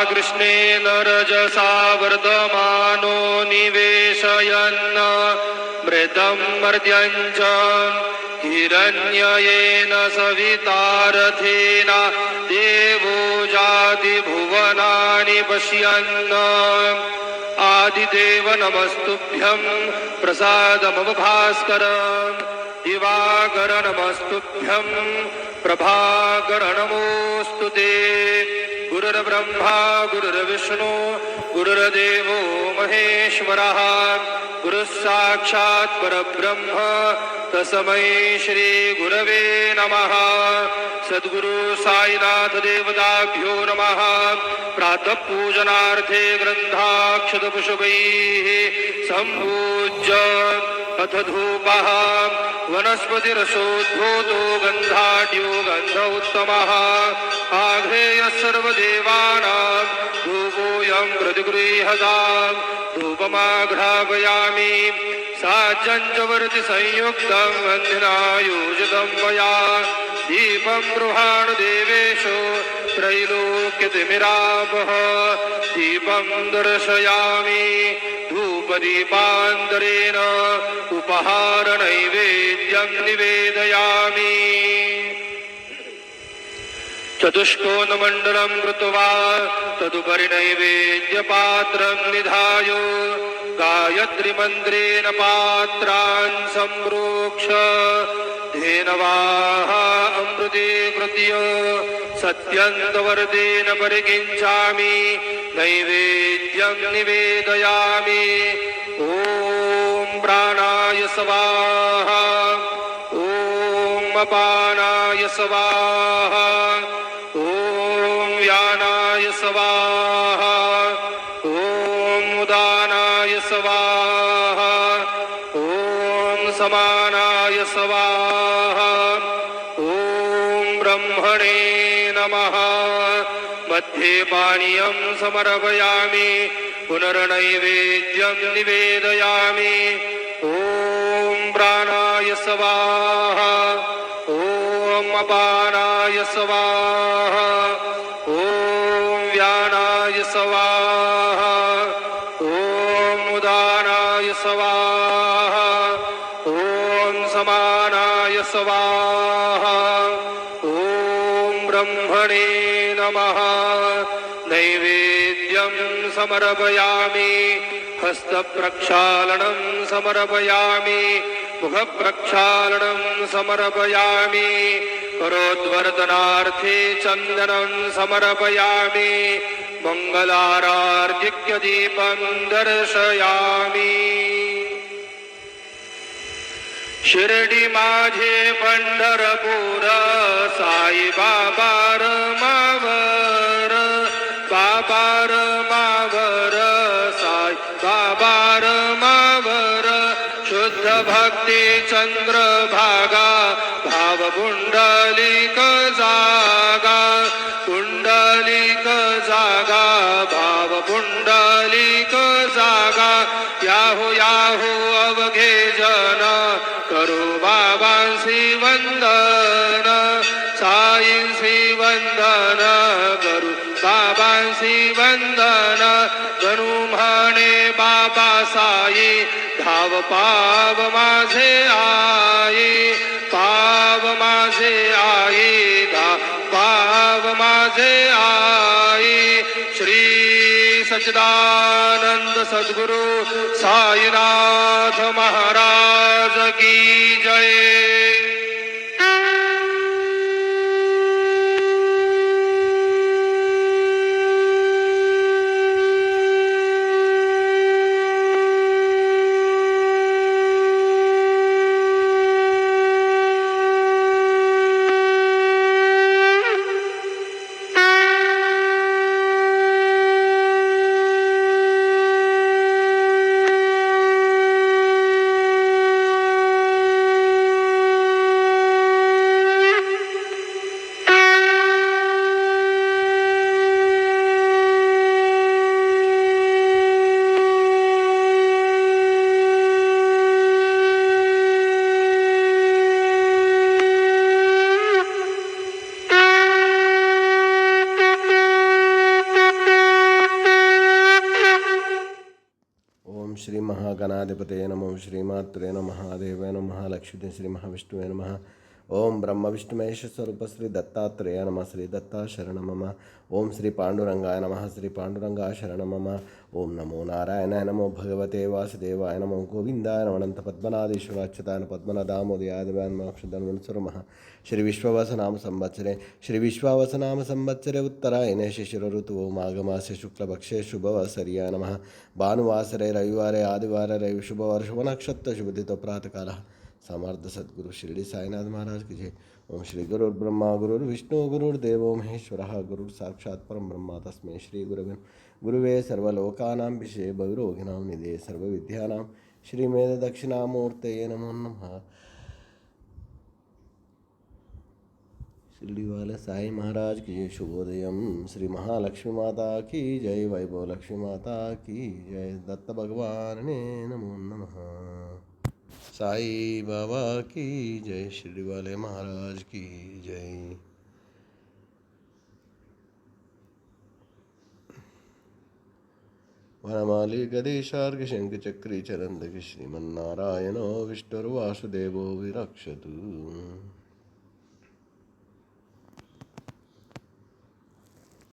कृष्णेन रजसा वर्धमानो निवेशयन् मृतं मर्त्यं च हिरण्ययेन सवितारथेन देवो जाति भुवनानि पश्यन् आदिदेव नमस्तुभ्यं प्रसादमवभास्कर दिवाकर नमस्तुभ्यं प्रभाकर नमोऽस्तु ते गुरुर्ब्रह्मा गुरुर्विष्णु गुरुर्देवो महेश्वरः गुरुस्साक्षात् परब्रह्म तस्मै श्री गुरवे नमः सद्गुरु साईनाथ देवताभ्यो नमः प्रातः पूजनार्थे ग्रन्थाक्षतपुष्पैः सम्पूज्य अथ धूपः वनस्पतिरसोद्भूतो गन्धाढ्यो गन्ध उत्तमः आघ्रेयः सर्वदेवानां धूपोऽयं प्रतिगृह्यतां धूपमाघ्रापयामि साज्जञ्चवर्ति संयुक्तं वन्दिनायोजितं मया दीपं गृहाणुदेवेशो त्रैलोक्यतिमिरापः दीपं दर्शयामि धूपदीपान्तरेण उपहारनैवेद्यं निवेदयामि चतुष्कोणमण्डलं कृत्वा तदुपरि नैवेद्यपात्रं निधाय गायत्रीमन्त्रेण पात्रान् सम्प्रोक्ष धेनवाः अमृतीकृत्य सत्यन्तवर्तेन परिकिञ्चामि नैवेद्यं निवेदयामि ॐ प्राणाय स्वाहा ॐ अपानाय स्वाहा ॐ व्यानाय स्वाहा ॐ उदानाय स्वाहा ॐ समानाय स्वाहा ॐ ब्रह्मणे नमः मध्ये पानीयं समर्पयामि पुनर्नैवेद्यं निवेदयामि ॐ प्राणाय स्वाहा ॐ अपानाय स्वाहा ॐ व्यानाय स्वाहा ॐ उदानाय स्वाहा ॐ समानाय स्वाहा ॐ ब्रह्मणे नमः नैवेद्यं समर्पयामि हस्तप्रक्षालनं समर्पयामि मुखप्रक्षालनं समर्पयामि करोद्वर्धनार्थे चन्दनं समर्पयामि मङ्गलारार्घ्यदीपं दर्शयामि शिर्डी माझे पंढरपूर साई बाबा रमावर बाबा रमावर साई बाबा रमावर शुद्ध भक्ती चंद्रभागा भाव पुंडलिक जागा पुंडलिक जागा भाव पुंडलिक जागा याहू याहू अवघे जन करू बाबांसी वंदन साईंसी वंदन करू बाबांसी वंदन गणू म्हणे बाबा साई धाव पाव माझे आई पाव माझे आई धाव पाव माझे आई श्री सच्चिदानंद सद्गुरु साईनाथ महाराज की जय। श्री महागणाधिपतये नमः श्रीमात्रे नमः महादेवाय नमः महालक्ष्मी श्री महाविष्णुवे नमः ओम ब्रह्म विष्णु महेश स्वरूप श्री दत्तात्रेय नमः श्री दत्ता शरण मम ओम श्री पांडुरंगाय नमः श्री पांडुरंगाय शरण मम ओम नमो नारायणाय नमो भगवते वासुदेवाय नमो गोविंदाय नमो अनंत पद्मनाभीश्वराच्युताय पद्मनादामोदयादिवाय नमः श्री विश्ववसनाम संवत्सरे श्री विश्वावसनाम संवत्सरे उत्तरायणे शिशिर ऋतु माघमासे शुक्लपक्षे शुभवसर्याय नमः भानुवासरे रविवारे आदिवारे रवि शुभवार शुभ नक्षत्र शुभदितो प्रातःकालः समर्थ सद्गुरु शिरडी साईनाथ महाराज की जय। ओम श्री गुरुर्ब्रह्मा गुरुर्विष्णु गुरुर्देवो महेश्वरः गुरुः साक्षात् परं ब्रह्म तस्मै श्री गुरुवे सर्वलोकानां विषये भविरोगिणां निधे सर्वविद्यानां श्रीमेध दक्षिणामूर्तये नमो नमः। शिरडी वाले साई महाराज की जय। शुभोदयम श्री महालक्ष्मी माता की जय। वैभव लक्ष्मी माता की जय। दत्त भगवान ने नमो नमः। साई बाबा की जय। शिरडी वाले महाराज की जय। वनमाली गदेशार्घ शंख चक्री चरंद श्रीमन्नारायणो विष्णुर्वासुदेवो विरक्षतु।